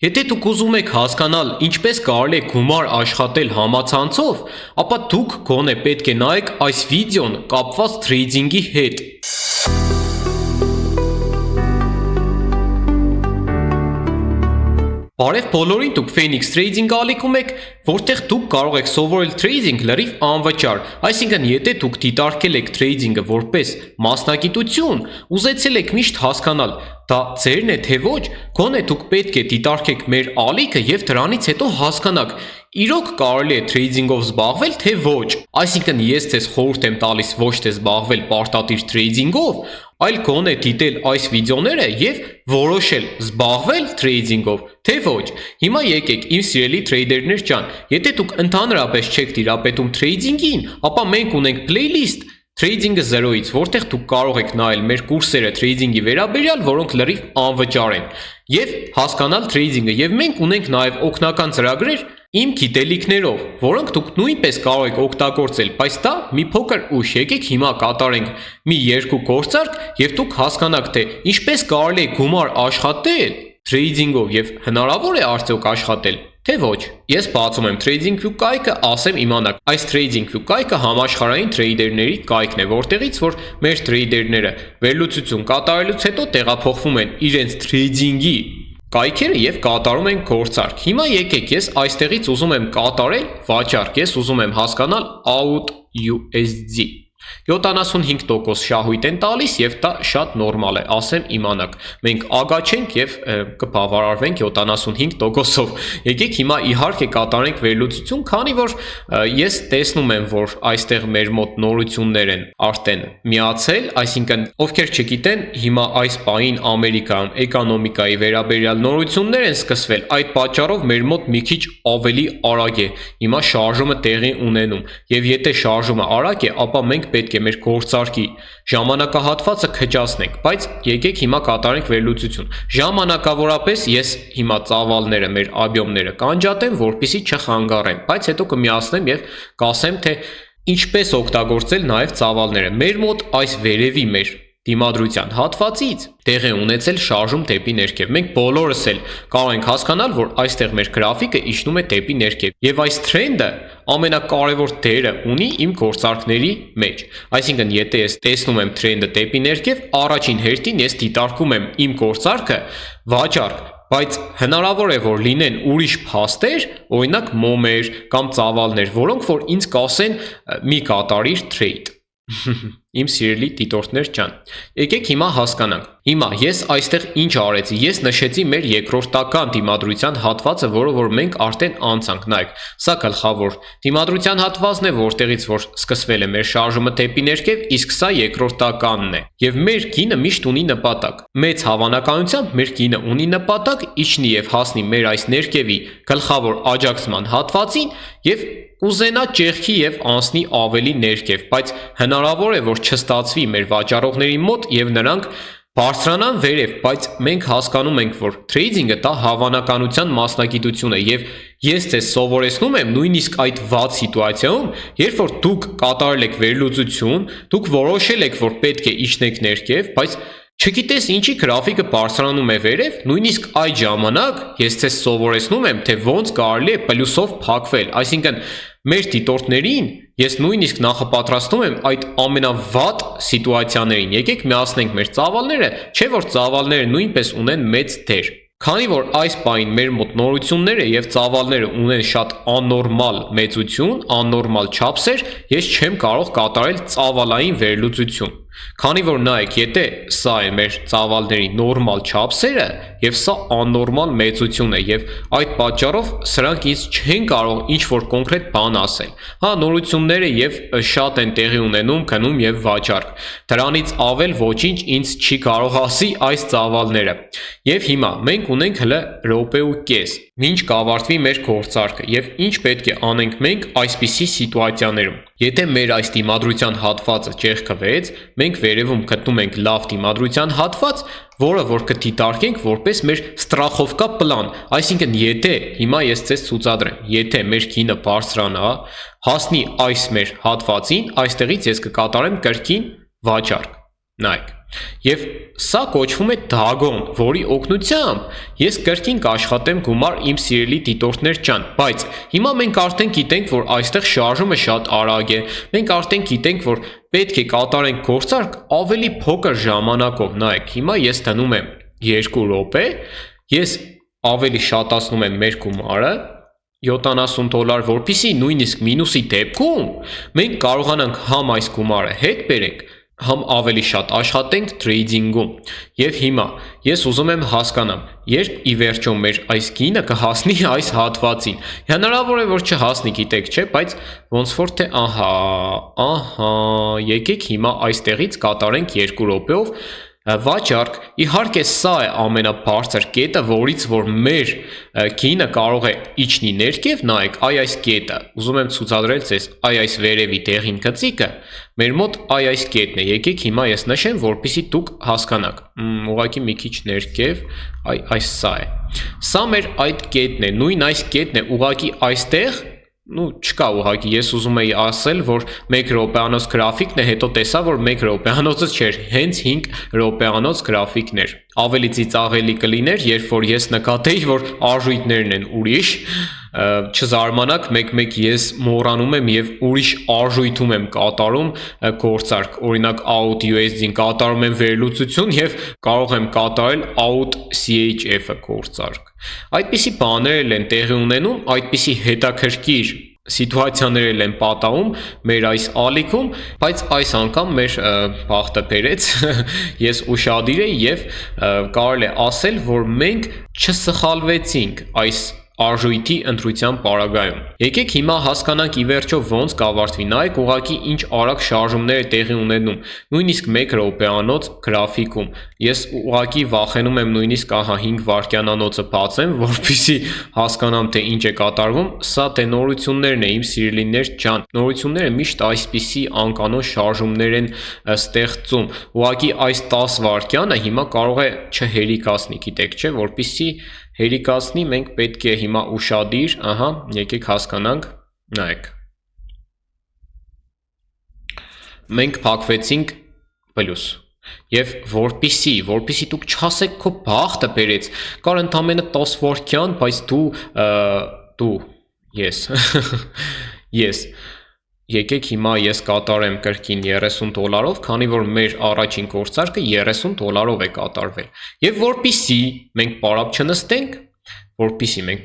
Եթե դուք ուզում եք հասկանալ ինչպես կարելի է գումար աշխատել համացանցով, ապա դուք գոնե պետք է նայեք այս վիդեոն կապված թրեյդինգի հետ։ Բարև բոլորին, դուք Phoenix Trading ալիքում եք, որտեղ դուք կարող եք սովորել թրեյդինգ լրիվ անվճար, այսինքն եթե դուք դիտարկել եք թրեյդինգը որպես մասնագիտություն, ուզեցել եք միշտ հասկանալ դա ձերն է թե ոչ, գոնե դուք պետք է դիտարկեք մեր ալիքը եւ դրանից հետո հասկանաք իրոք կարելի է թրեյդինգով զբաղվել թե ոչ։ Այսինքն ես ձեզ խորհուրդ եմ տալիս ոչ թե զբաղվել պարտադիր թրեյդինգով, այլ գոնե դիտել այս վիդեոները եւ որոշել զբաղվել թրեյդինգով թե ոչ։ Հիմա եկեք իմ սիրելի թրեյդերներ ջան, եթե դուք ընդհանրապես չեք տիրապետում թրեյդինգին, ապա մենք ունենք playlist Թրեյդինգը 0-ից, որտեղ դուք կարող եք նայել մեր կուրսերը թրեյդինգի վերաբերյալ, որոնք լրիվ անվճար են, եւ հասկանալ թրեյդինգը, եւ մենք ունենք նաեւ օգնական ծրագրեր իմ գիտելիքներով, որոնք դուք նույնպես կարող եք օգտագործել, բայց դա մի փոքր ուշ, եկեք հիմա կատարենք մի երկու գործարք եւ դուք հասկանաք թե ինչպես կարելի է գումար աշխատել թրեյդինգով եւ հնարավոր է արդյոք աշխատել թե ոչ։ Ես բացում եմ TradingView կայքը, ասեմ իմանաք, այս TradingView կայքը համաշխարհային թրեյդերների կայքն է, որտեղից որ մեր թրեյդերները վերլուծություն կատարելուց հետո տեղափոխվում են իրենց թրեյդինգի կայքերը եւ կատարում են գործարք։ Հիմա եկեք ես այստեղից ուզում եմ կատարել վաճառք, ես ուզում եմ հասկանալ out USD 75% շահույթ են տալիս եւ դա շատ նորմալ է, ասեմ իմանաք։ Մենք ագա չենք եւ կբավարարվենք 75%-ով։ Եկեք հիմա իհարկե կատարենք վերլուծություն, քանի որ ես տեսնում եմ, որ այստեղ մեր մոտ նորություններ են արդեն միացել, այսինքն ովքեր չգիտեն, հիմա այս պահին Ամերիկայում էկոնոմիկայի վերաբերյալ նորություններ են սկսվել, այդ պատճառով մեր մոտ մի քիչ ավելի արագ է հիմա շարժումը տեղի ունենում եւ եթե շարժումը արագ է, ապա մենք պետք է մեր գործարքի ժամանակահատվածը քչացնենք, բայց եկեք հիմա կատարենք վերլուծություն։ Ժամանակավորապես ես հիմա ծավալները, մեր աբյոմները կանջատեմ, որպեսզի չխանգարեմ, բայց հետո կմիացնեմ եւ կասեմ, թե ինչպես օգտագործել նաեւ ծավալները։ Մեր մոտ այս վերևի մեր դիմադրության հատվածից տեղ է ունեցել շարժում դեպի ներքև։ Մենք բոլորս էլ կարող ենք հասկանալ, որ այստեղ մեր գրաֆիկը իջնում է դեպի ներքև։ Եվ այս թրենդը ամենակարևոր դերը ունի իմ գործարքների մեջ։ Այսինքն, եթե ես տեսնում եմ թրենդը դեպի ներքև, առաջին հերթին ես դիտարկում եմ իմ գործարքը վաճառք, բայց հնարավոր է որ լինեն ուրիշ փաստեր, օրինակ մոմեր կամ ծավալներ, որոնք որ ինձ կասեն մի կատարիր թրեյդ։ Իմ սիրելի դիտորդներ ջան, եկեք հիմա հասկանանք։ Հիմա ես այստեղ ինչ արեցի, ես նշեցի մեր երկրորդական դիմադրության հատվածը, որը որ մենք արդեն անցանք, նայեք, սա գլխավոր դիմադրության հատվածն է, որտեղից որ սկսվել է մեր շարժումը դեպի ներքև, իսկ սա երկրորդականն է։ Եվ մեր գինը միշտ ունի նպատակ։ Մեծ հավանականությամբ մեր գինը ունի նպատակ իջնի եւ հասնի մեր այս ներքևի գլխավոր աջակցման հատվածին եւ ուզենա ճեղքի եւ անցնի ավելի ներքև, բայց հնարավոր է որ չստացվի մեր վաճառողների մոտ եւ նրանք բարձրանան վերև, բայց մենք հասկանում ենք, որ թրեյդինգը դա հավանականության մասնագիտություն է եւ ես ձեզ սովորեցնում եմ նույնիսկ այդ վատ սիտուացիայում, երբ որ դուք կատարել եք վերլուծություն, դուք որոշել եք, որ պետք է իջնեք ներքև, բայց չգիտես ինչի գրաֆիկը բարձրանում է վերև, նույնիսկ այդ ժամանակ ես ձեզ սովորեցնում եմ, թե ոնց կարելի է պլյուսով փակվել, այսինքն մեր դիտորդներին ես նույնիսկ նախապատրաստում եմ այդ ամենավատ սիտուացիաներին։ Եկեք միացնենք մեր ծավալները, չէ որ ծավալները նույնպես ունեն մեծ դեր։ Քանի որ այս պահին մեր մոտ նորությունները եւ ծավալները ունեն շատ աննորմալ մեծություն, աննորմալ չափսեր, ես չեմ կարող կատարել ծավալային վերլուծություն։ Քանի որ նայեք, եթե սա է մեր ծավալների նորմալ չափսերը եւ սա աննորմալ մեծություն է եւ այդ պատճառով սրանք ինձ չեն կարող ինչ որ կոնկրետ բան ասել։ Հա, նորությունները եւ շատ են տեղի ունենում գնում եւ վաճառք։ Դրանից ավել ոչինչ ինձ չի կարող ասի այս ծավալները։ Եվ հիմա մենք ունենք հələ րոպե ու կես, ինչ կավարտվի մեր գործարքը եւ ինչ պետք է անենք մենք այսպիսի սիտուացիաներում։ Եթե մեր այս դիմադրության հատվածը ճեղքվեց, մենք վերևում գտնում ենք լավ դիմադրության հատված, որը որ կդիտարկենք որպես մեր ստրախովկա պլան, այսինքն եթե հիմա ես ձեզ ցուցադրեմ, եթե մեր գինը բարձրանա, հասնի այս մեր հատվածին, այստեղից ես կկատարեմ կրկին վաճառք։ Նայեք։ Եվ սա կոչվում է դագոն, որի օգնությամբ ես կրկին կաշխատեմ գումար իմ սիրելի դիտորդներ ջան, բայց հիմա մենք արդեն գիտենք, որ այստեղ շարժումը շատ արագ է, մենք արդեն գիտենք, որ պետք է կատարենք գործարք ավելի փոքր ժամանակով, նայեք, հիմա ես դնում եմ 2 րոպե, ես ավելի շատացնում եմ մեր գումարը, $70, որպեսզի նույնիսկ մինուսի դեպքում մենք կարողանանք համ այս գումարը հետ բերենք, համ ավելի շատ աշխատենք թրեյդինգում։ Եվ հիմա ես ուզում եմ հասկանամ, երբ ի վերջո մեր այս գինը կհասնի այս հատվածին։ Հնարավոր է որ չհասնի, գիտեք, չէ, բայց ոնց որ թե ահա, եկեք հիմա այստեղից կատարենք 2 րոպեով վաճառք, իհարկե սա է ամենաբարձր կետը, որից որ մեր գինը կարող է իջնի ներքև, նայեք, այս կետը, ուզում եմ ցուցադրել ձեզ, այս վերևի դեղին գծիկը, մեր մոտ այս կետն է, եկեք հիմա ես նշեմ, որպեսզի դուք հասկանաք, ուղղակի մի քիչ ներքև, այս սա է, սա մեր այդ կետն է, նույն այս կետն է, ուղղակի այստեղ չկա ուղղակի, ես ուզում էի ասել, որ 1 րոպեանոց գրաֆիկն է, հետո տեսա, որ 1 րոպեանոցը չէր, հենց 5 րոպեանոց գրաֆիկն էր։ Ավելի ծիծաղելի կլիներ, երբ որ ես նկատեի, որ արժույթներն են ուրիշ, չզարմանաք, մեկ-մեկ ես մոռանում եմ եւ ուրիշ արժույթում եմ կատարում գործարք, օրինակ out USD-ին կատարում եմ վերլուծություն եւ կարող եմ կատարել out CHF-ը գործարք։ Այդպիսի բաներ են տեղի ունենում, այդպիսի հետաքրքիր սիտուացիաներ են պատահում մեր այս ալիքում, բայց այս անգամ մեր բախտը բերեց, ես ուշադիր եի եւ կարելի է ասել, որ մենք չսխալվեցինք այս արժույթի ընտրության պարագայում։ Եկեք հիմա հասկանանք ի վերջո ոնց կավարտվի, նայեք ուղղակի ինչ արագ շարժումներ է տեղի ունենում, նույնիսկ 1 րոպեանոց գրաֆիկում։ Ես ուղղակի վախենում եմ նույնիսկ 5 վայրկյանանոցը բացեմ, որպեսզի հասկանամ թե ինչ է կատարվում, սա թե նորություններն է իմ սիրելիներ ջան, նորությունները միշտ այսպիսի անկանոն շարժումներ են ստեղծում։ Ուղղակի այս 10 վայրկյանը հիմա կարող է չհերիկացնի, գիտեք, չէ, որպեսզի հերիկացնի, մենք պետք է հիմա ուշադիր, եկեք հասկանանք, նայեք։ Մենք փակվեցինք պլյուս։ Եվ որպեսի դուք չասեք քո բախտը բերեց, կար ընդամենը 10 վայրկյան, բայց ես եկեք հիմա ես կատարեմ կրկին $30, քանի որ մեր առաջին գործարքը $30 է կատարվել։ Եվ որպեսի մենք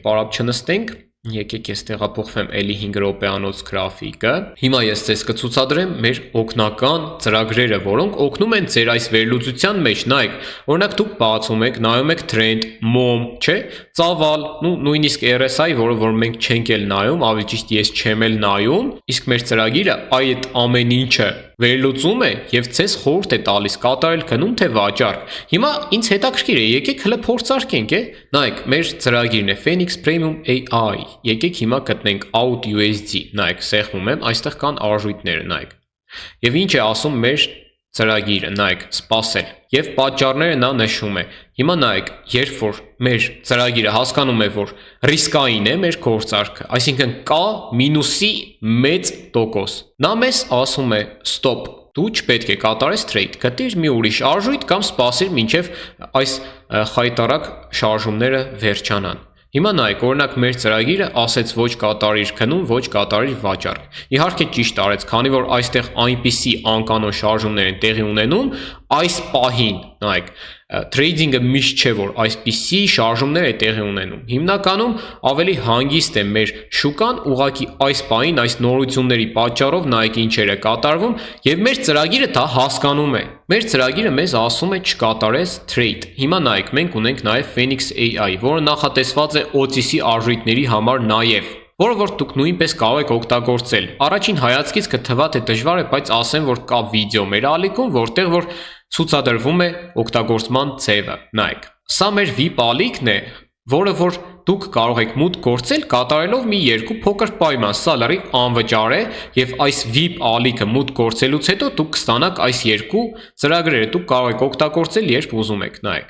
պարապ չնստենք, եկեք ես տեղափոխվեմ էլի 5 րոպեանոց գրաֆիկը։ Հիմա ես ձեզ կցուցադրեմ մեր օգնական ծրագրերը, որոնք օգնում են ձեր այս վերլուծության մեջ, նայեք, օրինակ դուք բացում եք, նայում եք trend, mom, չէ, ծավալ, նույնիսկ RSI, որը որ մենք չենք էլ նայում, ավելի ճիշտ ես չեմ էլ նայում, իսկ մեր ծրագիրը այդ ամեն ինչը վերլուծում է եւ ցես խորհուրդ է տալիս կատարել գնում թե վաճառք։ Հիմա ինձ հետաքրքիր է, եկեք հələ փորձարկենք, նայեք, մեր ծրագիրն է Phoenix Premium AI։ Եկեք հիմա գտնենք out USD, նայեք, սեղմում եմ, այստեղ կան արժույթները, նայեք։ Եվ ինչ է ասում մեր ծրագիրը, նայեք, սպասել։ Եվ պատճառները նա նշում է։ Հիմա նայեք, երբ որ մեր ծրագիրը հասկանում է, որ ռիսկային է մեր գործարքը, այսինքն կա մինուսի մեծ տոկոս, նա մեզ ասում է stop, դու չպետք է կատարես trade, գտիր մի ուրիշ արժույթ կամ սպասիր մինչև այս խայտարակ շարժումները վերջանան։ Հիմա նայեք, օրինակ մեր ծրագիրը ասեց ոչ կատարիր գնում, ոչ կատարիր վաճառք։ Իհարկե ճիշտ արեց, քանի որ այստեղ այնպիսի անկանոն շարժումներ են տեղի ունենում, այս պահին, նայեք, Թրեյդինգը միշտ չէ, որ այսպիսի շարժումներ է տեղի ունենում։ Հիմնականում ավելի հանգիստ է մեր շուկան, ուղղակի այս պահին այս նորությունների պատճառով նայեք ինչեր է կատարվում, եւ մեր ծրագիրը դա հասկանում է։ Մեր ծրագիրը մեզ ասում է չկատարես trade։ Հիմա նայեք, մենք ունենք նաեւ Phoenix AI, որը նախատեսված է OTC արժույթների համար նաեւ, որը որ դուք նույնպես կարող եք օգտագործել։ Առաջին հայացքից կթվա թե դժվար է, բայց ասեմ, որ կա վիդեո մեր ալիքում, որտեղ որ ցուցադրվում է օգտագործման ձևը։ Նայեք, սա մեր VIP ալիքն է, որը որ դուք կարող եք մուտք գործել կատարելով մի երկու փոքր պայման։ Սա լրիվ անվճար է եւ այս VIP ալիքը մուտք գործելուց հետո դուք կստանաք այս երկու ծրագրերը, դուք կարող եք օգտագործել երբ ուզում եք։ Նայեք,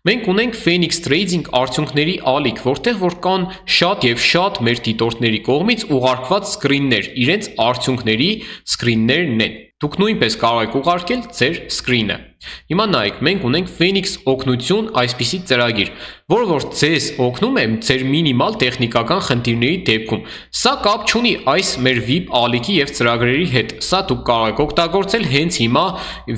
մենք ունենք Phoenix Trading արդյունքների ալիք, որտեղ որ կան շատ եւ շատ մեր դիտորդների կողմից ուղարկված սկրիններ, իրենց արդյունքների սկրիններն են։ Դուք նույնպես կարող եք ուղարկել ձեր screen-ը։ Հիմա նայեք, մենք ունենք Phoenix օգնություն այսպիսի ծրագիր, որը որ ձեզ օգնում է ձեր մինիմալ տեխնիկական խնդիրների դեպքում։ Սա կապ չունի այս մեր VIP ալիքի եւ ծրագրերի հետ։ Սա դուք կարող եք օգտագործել հենց հիմա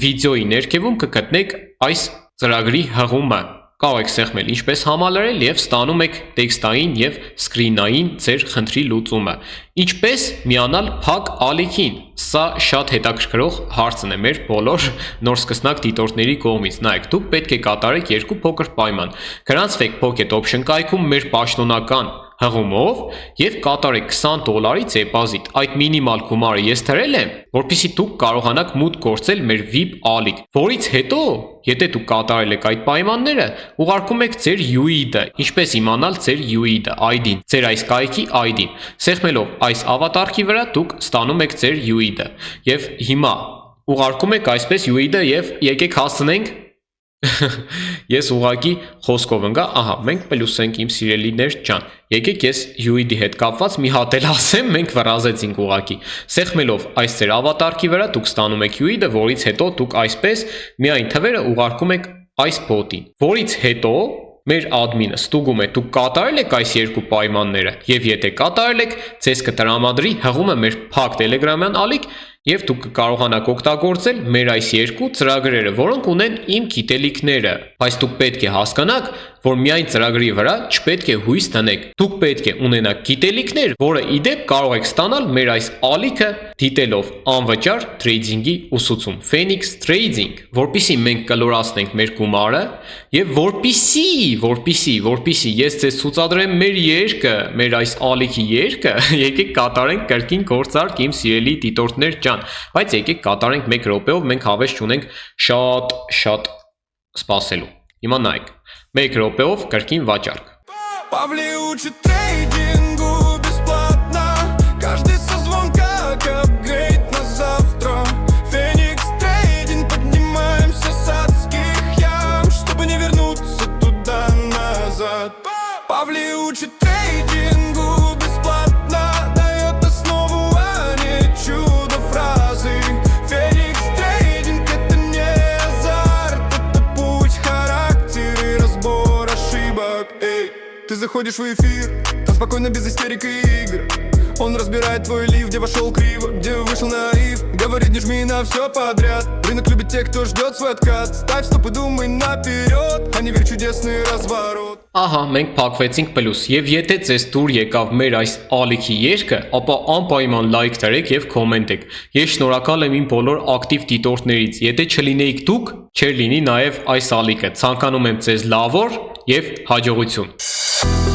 վիդեոյի ներքևում կգտնեք այս ծրագրի հղումը։ Կարող եք սեղմել ինչպես համալրել եւ ստանում եք տեքստային եւ սկրինային ձեր խնդրի լուծումը։ Ինչպես միանալ փակ ալիքին։ Սա շատ հետաքրքրող հարցն է մեր բոլոր նոր սկսնակ դիտորդների կողմից։ Նայեք, դուք պետք է կատարեք երկու փոքր պայման։ Գրանցվեք Pocket Option կայքում մեր պաշտոնական հղումով եւ կատարեք $20 դեպոզիտ։ Այդ մինիմալ գումարը ես դրել եմ, որpեսզի դուք կարողանաք մուտք գործել մեր VIP ալիք, որից հետո, եթե դուք կատարել եք այդ պայմանները, ուղարկում եք ձեր UID-ը։ Ինչպես իմանալ ձեր UID-ը, ID-ն, ձեր այս կայքի ID-ն։ Սեղմելով այս ավատարքի վրա դուք ստանում եք ձեր UID-ը։ Եվ հիմա ուղարկում եք այսպես UID-ը եւ եկեք հասցնենք Ես ուղակի խոսքով ընկա, ահա, մենք պլյուսենք իմ սիրելիներ ջան։ Եկեք ես UID-ի հետ կապված մի հատ էլ ասեմ, մենք վրազեցինք ուղակի։ Սեղմելով այս ձեր ավատարքի վրա դուք ստանում եք UID-ը, որից հետո դուք այսպես միայն թվերը ուղարկում եք այս բոտին, որից հետո մեր admin-ը ստուգում է դուք կատարել եք այս երկու պայմանները, եւ եթե կատարել եք, ձեզ կտրամադրի հղումը մեր փակ Telegram-յան ալիք եւ դուք կկարողանաք օգտագործել մեր այս երկու ծրագրերը, որոնք ունեն իմ գիտելիքները։ Բայց դուք պետք է հասկանաք, որ միայն ծրագրի վրա չպետք է հույս տնեք։ Դուք պետք է ունենաք գիտելիքներ, որը իդեպ կարող եք ստանալ մեր այս ալիքը դիտելով անվճար թրեյդինգի ուսուցում Phoenix Trading, որpիսի մենք կլորացնենք մեր գումարը եւ որpիսի ես ձեզ ցուցադրեմ մեր երկը, մեր այս ալիքի երկը, եկեք կատարենք կրկին գործարք իմ սիրելի դիտորդներ ջան, բայց եկեք կատարենք 1 րոպեով, մենք հավես չունենք շատ սպասելու։ Հիմա նայեք, 1 րոպեով կրկին վաճառք։ Павли учит трейдингу бесплатно. Каждый созвон как апгрейд на завтра. Phoenix Trading, поднимаемся с адских ям, чтобы не вернуться туда назад. Павли учит трейдингу бесплатно, дает основу, а не чудо-фразы. Phoenix Trading это не азарт, это путь, характер и разбор ошибок. Эй, ты заходишь в эфир, там спокойно без истерик и игр. Он разбирает твой лив, где вошел криво, где вышел наив. Говорит, не жми на все подряд. Рынок любит тех, кто ждет свой откат. Ставь стоп и думай наперед, а не верь в чудесный разворот. Ահա, մենք փակվեցինք պլյուս, եւ եթե ձեզ դուր եկավ մեր այս ալիքի երկը, ապա անպայման լայք դրեք եւ կոմենտեք։ Ես շնորհակալ եմ իմ բոլոր ակտիվ դիտորդներից։ Եթե չլինեիք դուք, չէր լինի նաեւ այս ալիքը։ Ցանկանում եմ ձեզ լավ օր եւ հաջողություն։